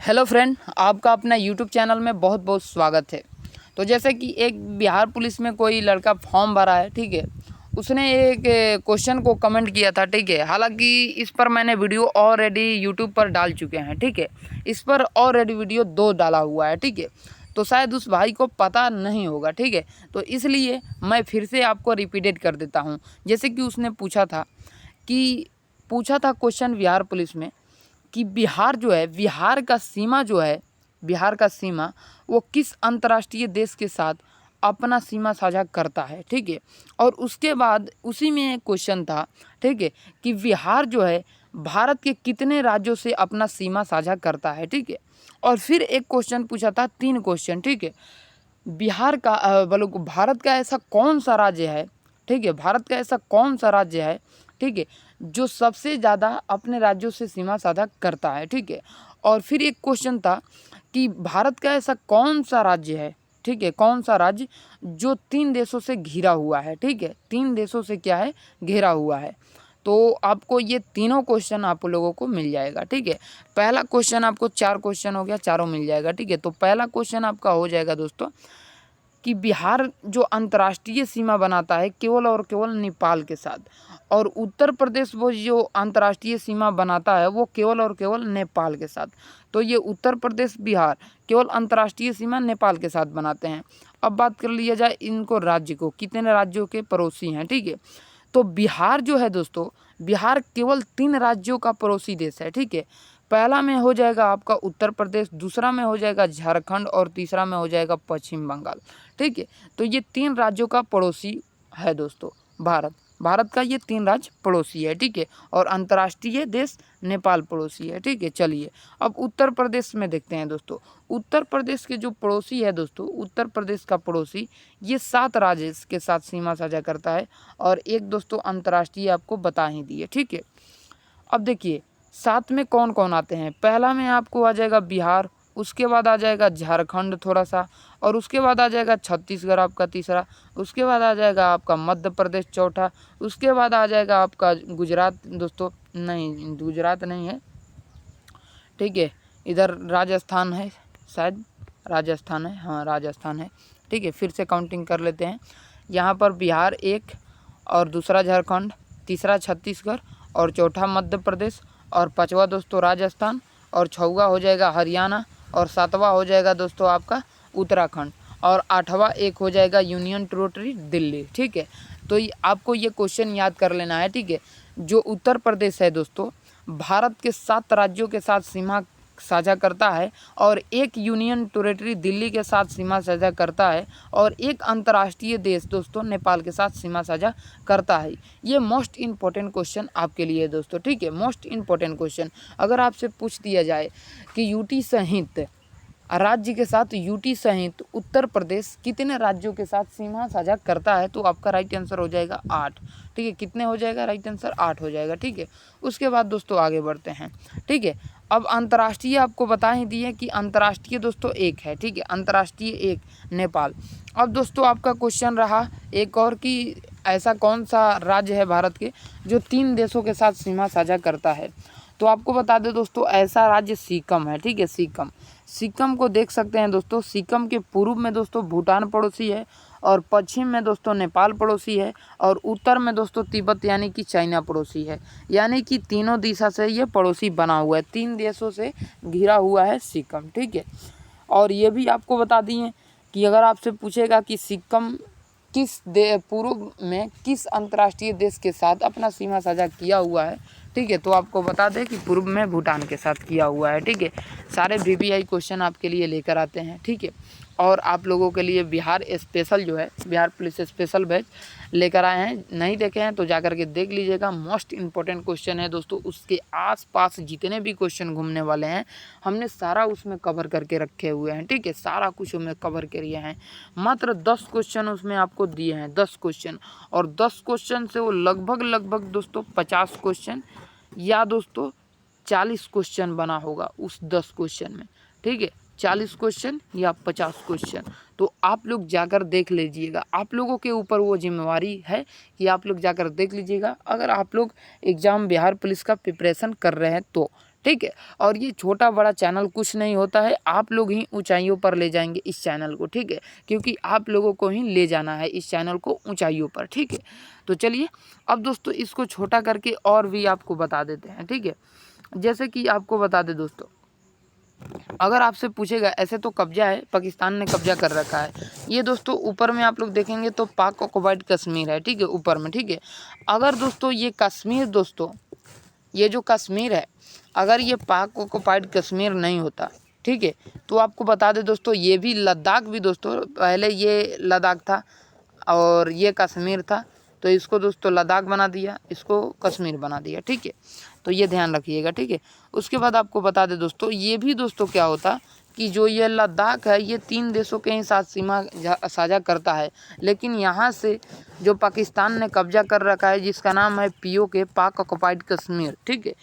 Hello friend, आपका अपना YouTube channel में बहुत बहुत स्वागत है। तो जैसे कि एक बिहार पुलिस में कोई लड़का फॉर्म भरा है, ठीक है। उसने एक क्वेश्चन को कमेंट किया था, ठीक है। हालांकि इस पर मैंने वीडियो ऑलरेडी यूट्यूब पर डाल चुके हैं, ठीक है। इस पर ऑलरेडी वीडियो 2 डाला हुआ है, ठीक है। तो शायद उस भाई को पता नहीं होगा, ठीक है। तो इसलिए मैं फिर से आपको रिपीटेड कर देता हूँ। जैसे कि उसने पूछा था क्वेश्चन बिहार पुलिस में कि बिहार जो है, बिहार का सीमा वो किस अंतर्राष्ट्रीय देश के साथ अपना सीमा साझा करता है, ठीक है। और उसके बाद उसी में एक क्वेश्चन था, ठीक है, कि बिहार जो है भारत के कितने राज्यों से अपना सीमा साझा करता है, ठीक है। और फिर एक क्वेश्चन पूछा था, 3 क्वेश्चन, ठीक है। भारत का ऐसा कौन सा राज्य है, ठीक है, भारत का ऐसा कौन सा राज्य है, ठीक है, जो सबसे ज़्यादा अपने राज्यों से सीमा साझा करता है, ठीक है। और फिर एक क्वेश्चन था कि भारत का ऐसा कौन सा राज्य है, ठीक है, कौन सा राज्य जो 3 देशों से घिरा हुआ है, ठीक है, 3 देशों से क्या है, घिरा हुआ है। तो आपको ये तीनों क्वेश्चन आप लोगों को मिल जाएगा, ठीक है। पहला क्वेश्चन आपको 4 क्वेश्चन हो गया, चारों मिल जाएगा, ठीक है। तो पहला क्वेश्चन आपका हो जाएगा दोस्तों कि बिहार जो अंतर्राष्ट्रीय सीमा बनाता है केवल और केवल नेपाल के साथ, और उत्तर प्रदेश वो जो अंतर्राष्ट्रीय सीमा बनाता है वो केवल और केवल नेपाल के साथ। तो ये उत्तर प्रदेश, बिहार केवल अंतर्राष्ट्रीय सीमा नेपाल के साथ बनाते हैं। अब बात कर लिया जाए इनको राज्य को, कितने राज्यों के पड़ोसी हैं, ठीक है। तो बिहार जो है दोस्तों, बिहार केवल 3 राज्यों का पड़ोसी देश है, ठीक है। पहला में हो जाएगा आपका उत्तर प्रदेश, दूसरा में हो जाएगा झारखंड और तीसरा में हो जाएगा पश्चिम बंगाल, ठीक है। तो ये 3 राज्यों का पड़ोसी है दोस्तों भारत का ये 3 राज्य पड़ोसी है, ठीक है। और अंतर्राष्ट्रीय देश नेपाल पड़ोसी है, ठीक है। चलिए अब उत्तर प्रदेश में देखते हैं दोस्तों। उत्तर प्रदेश के जो पड़ोसी है दोस्तों, उत्तर प्रदेश का पड़ोसी ये 7 राज्य के साथ सीमा साझा करता है, और एक दोस्तों अंतर्राष्ट्रीय आपको बता ही दिए, ठीक है। अब देखिए 7 में कौन कौन आते हैं। पहला में आपको आ जाएगा बिहार, उसके बाद आ जाएगा झारखंड थोड़ा सा, और उसके बाद आ जाएगा छत्तीसगढ़ आपका तीसरा, उसके बाद आ जाएगा आपका मध्य प्रदेश चौथा, उसके बाद आ जाएगा आपका गुजरात दोस्तों, नहीं गुजरात नहीं है, ठीक है। इधर राजस्थान है, शायद राजस्थान है, हाँ राजस्थान है, ठीक है। फिर से काउंटिंग कर लेते हैं। यहाँ पर बिहार एक, और दूसरा झारखंड, तीसरा छत्तीसगढ़, और चौथा मध्य प्रदेश, और 5वां दोस्तों राजस्थान, और 6वां हो जाएगा हरियाणा, और 7वां हो जाएगा दोस्तों आपका उत्तराखंड, और 8वां एक हो जाएगा यूनियन टेरिटरी दिल्ली, ठीक है। तो आपको ये क्वेश्चन याद कर लेना है, ठीक है। जो उत्तर प्रदेश है दोस्तों भारत के 7 राज्यों के साथ सीमा साझा करता है, और एक यूनियन टेरिटरी दिल्ली के साथ सीमा साझा करता है, और एक अंतर्राष्ट्रीय देश दोस्तों नेपाल के साथ सीमा साझा करता है। ये मोस्ट इम्पोर्टेंट क्वेश्चन आपके लिए है दोस्तों, ठीक है। मोस्ट इम्पोर्टेंट क्वेश्चन अगर आपसे पूछ दिया जाए कि यूटी सहित राज्य के साथ, यूटी सहित उत्तर प्रदेश कितने राज्यों के साथ सीमा साझा करता है, तो आपका राइट आंसर हो जाएगा 8, ठीक है। कितने हो जाएगा राइट आंसर? 8 हो जाएगा, ठीक है। उसके बाद दोस्तों आगे बढ़ते हैं, ठीक है। अब अंतर्राष्ट्रीय आपको बता ही दिए कि अंतर्राष्ट्रीय दोस्तों एक है, ठीक है, अंतर्राष्ट्रीय एक नेपाल। अब दोस्तों आपका क्वेश्चन रहा एक और कि ऐसा कौन सा राज्य है भारत के जो 3 देशों के साथ सीमा साझा करता है। तो आपको बता दें दोस्तों ऐसा राज्य सिक्किम है, ठीक है। सिक्किम को देख सकते हैं दोस्तों। सिक्किम के पूर्व में दोस्तों भूटान पड़ोसी है, और पश्चिम में दोस्तों नेपाल पड़ोसी है, और उत्तर में दोस्तों तिब्बत यानी कि चाइना पड़ोसी है। यानी कि तीनों दिशा से ये पड़ोसी बना हुआ है, 3 देशों से घिरा हुआ है सिक्किम, ठीक है। और ये भी आपको बता दिए कि अगर आपसे पूछेगा कि सिक्किम पूर्व में किस अंतर्राष्ट्रीय देश के साथ अपना सीमा साझा किया हुआ है, ठीक है, तो आपको बता दें कि पूर्व में भूटान के साथ किया हुआ है, ठीक है। सारे वीवीआई क्वेश्चन आपके लिए लेकर आते हैं, ठीक है। और आप लोगों के लिए बिहार स्पेशल जो है, बिहार पुलिस स्पेशल बैच लेकर आए हैं। नहीं देखे हैं तो जाकर के देख लीजिएगा। मोस्ट इम्पोर्टेंट क्वेश्चन है दोस्तों। उसके आसपास जितने भी क्वेश्चन घूमने वाले हैं हमने सारा उसमें कवर करके रखे हुए हैं, ठीक है। सारा कुछ उसमें कवर किए हैं। मात्र 10 क्वेश्चन उसमें आपको दिए हैं, 10 क्वेश्चन, और 10 क्वेश्चन से वो लगभग दोस्तों 50 क्वेश्चन या दोस्तों 40 क्वेश्चन बना होगा उस 10 क्वेश्चन में, ठीक है। 40 क्वेश्चन या 50 क्वेश्चन। तो आप लोग जाकर देख लीजिएगा। आप लोगों के ऊपर वो जिम्मेवारी है कि आप लोग जाकर देख लीजिएगा। अगर आप लोग एग्ज़ाम बिहार पुलिस का प्रिपरेशन कर रहे हैं तो, ठीक है। और ये छोटा बड़ा चैनल कुछ नहीं होता है, आप लोग ही ऊंचाइयों पर ले जाएंगे इस चैनल को, ठीक है, क्योंकि आप लोगों को ही ले जाना है इस चैनल को ऊंचाइयों पर, ठीक है। तो चलिए अब दोस्तों इसको छोटा करके और भी आपको बता देते हैं, ठीक है। जैसे कि आपको बता दें दोस्तों, अगर आपसे पूछेगा, ऐसे तो कब्जा है, पाकिस्तान ने कब्जा कर रखा है। ये दोस्तों ऊपर में आप लोग देखेंगे तो पाक ऑक्युपाइड कश्मीर है, ठीक है, ऊपर में, ठीक है। अगर दोस्तों ये कश्मीर, दोस्तों ये जो कश्मीर है, अगर ये पाक ऑक्युपाइड कश्मीर नहीं होता, ठीक है, तो आपको बता दें दोस्तों ये भी लद्दाख भी दोस्तों, पहले ये लद्दाख था और ये कश्मीर था, तो इसको दोस्तों लद्दाख बना दिया, इसको कश्मीर बना दिया, ठीक है। तो ये ध्यान रखिएगा, ठीक है। उसके बाद आपको बता दें दोस्तों, ये भी दोस्तों क्या होता कि जो ये लद्दाख है ये 3 देशों के ही साथ सीमा साझा करता है, लेकिन यहाँ से जो पाकिस्तान ने कब्जा कर रखा है जिसका नाम है POK, पाक ऑक्युपाइड कश्मीर, ठीक है।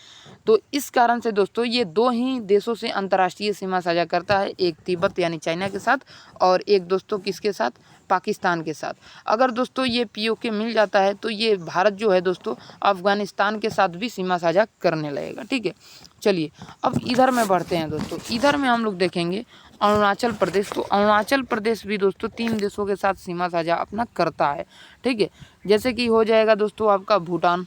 तो इस कारण से दोस्तों ये 2 ही देशों से अंतर्राष्ट्रीय सीमा साझा करता है, एक तिब्बत यानी चाइना के साथ और एक दोस्तों किसके साथ, पाकिस्तान के साथ। अगर दोस्तों ये POK मिल जाता है तो ये भारत जो है दोस्तों अफ़गानिस्तान के साथ भी सीमा साझा करने लगेगा, ठीक है। चलिए अब इधर में बढ़ते हैं दोस्तों, इधर में हम लोग देखेंगे अरुणाचल प्रदेश। तो अरुणाचल प्रदेश भी दोस्तों 3 देशों के साथ सीमा साझा अपना करता है, ठीक है। जैसे कि हो जाएगा दोस्तों आपका भूटान,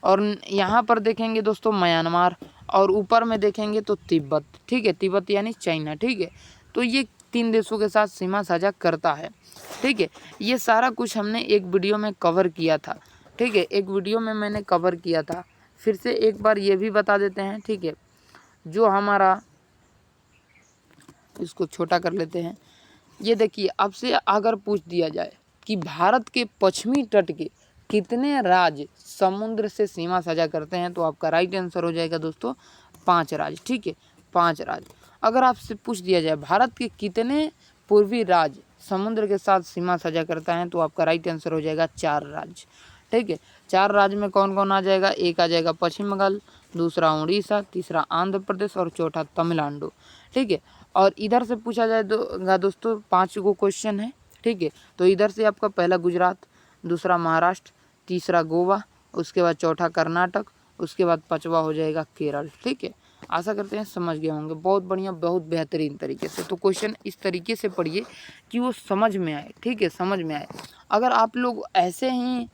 और यहाँ पर देखेंगे दोस्तों म्यांमार, और ऊपर में देखेंगे तो तिब्बत, ठीक है, तिब्बत यानी चाइना, ठीक है। तो ये 3 देशों के साथ सीमा साझा करता है, ठीक है। ये सारा कुछ हमने एक वीडियो में कवर किया था, ठीक है, एक वीडियो में मैंने कवर किया था। फिर से एक बार ये भी बता देते हैं, ठीक है। जो हमारा, इसको छोटा कर लेते हैं, ये देखिए आपसे अगर पूछ दिया जाए कि भारत के पश्चिमी तट के कितने राज्य समुद्र से सीमा साझा करते हैं, तो आपका राइट आंसर हो जाएगा दोस्तों 5 राज्य, ठीक है, 5 राज्य। अगर आपसे पूछ दिया जाए भारत के कितने पूर्वी राज्य समुद्र के साथ सीमा साझा करता है, तो आपका राइट आंसर हो जाएगा 4 राज्य, ठीक है। 4 राज्य में कौन कौन आ जाएगा, एक आ जाएगा पश्चिम बंगाल, दूसरा उड़ीसा, तीसरा आंध्र प्रदेश और चौथा तमिलनाडु, ठीक है। और इधर से पूछा जाए दोस्तों 5 गो क्वेश्चन है, ठीक है। तो इधर से आपका पहला गुजरात, दूसरा महाराष्ट्र, तीसरा गोवा, उसके बाद चौथा कर्नाटक, उसके बाद 5वां हो जाएगा केरल, ठीक है। आशा करते हैं समझ गए होंगे, बहुत बढ़िया, बहुत बेहतरीन तरीके से। तो क्वेश्चन इस तरीके से पढ़िए कि वो समझ में आए, ठीक है, समझ में आए। अगर आप लोग ऐसे ही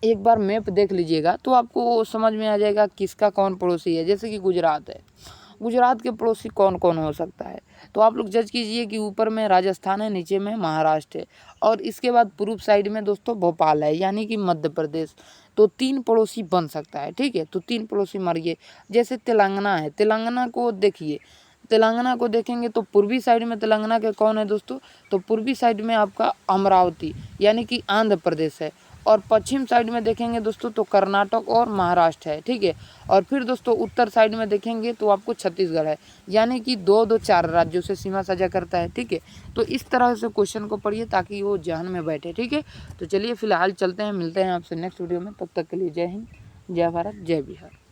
एक बार मैप देख लीजिएगा तो आपको वो समझ में आ जाएगा किसका कौन पड़ोसी है। जैसे कि गुजरात है, गुजरात के पड़ोसी कौन कौन हो सकता है, तो आप लोग जज कीजिए कि ऊपर में राजस्थान है, नीचे में महाराष्ट्र है, और इसके बाद पूर्व साइड में दोस्तों भोपाल है यानी कि मध्य प्रदेश। तो 3 पड़ोसी बन सकता है, ठीक है। तो 3 पड़ोसी मारिए। जैसे तेलंगाना है, तेलंगाना को देखिए, तेलंगाना को देखेंगे तो पूर्वी साइड में तेलंगाना के कौन है दोस्तों, तो पूर्वी साइड में आपका अमरावती यानी कि आंध्र प्रदेश है, और पश्चिम साइड में देखेंगे दोस्तों तो कर्नाटक और महाराष्ट्र है, ठीक है। और फिर दोस्तों उत्तर साइड में देखेंगे तो आपको छत्तीसगढ़ है, यानी कि 4 राज्यों से सीमा साझा करता है, ठीक है। तो इस तरह से क्वेश्चन को पढ़िए ताकि वो जहन में बैठे, ठीक है। तो चलिए फिलहाल चलते हैं, मिलते हैं आपसे नेक्स्ट वीडियो में, तब तक के लिए जय हिंद, जय भारत, जय बिहार।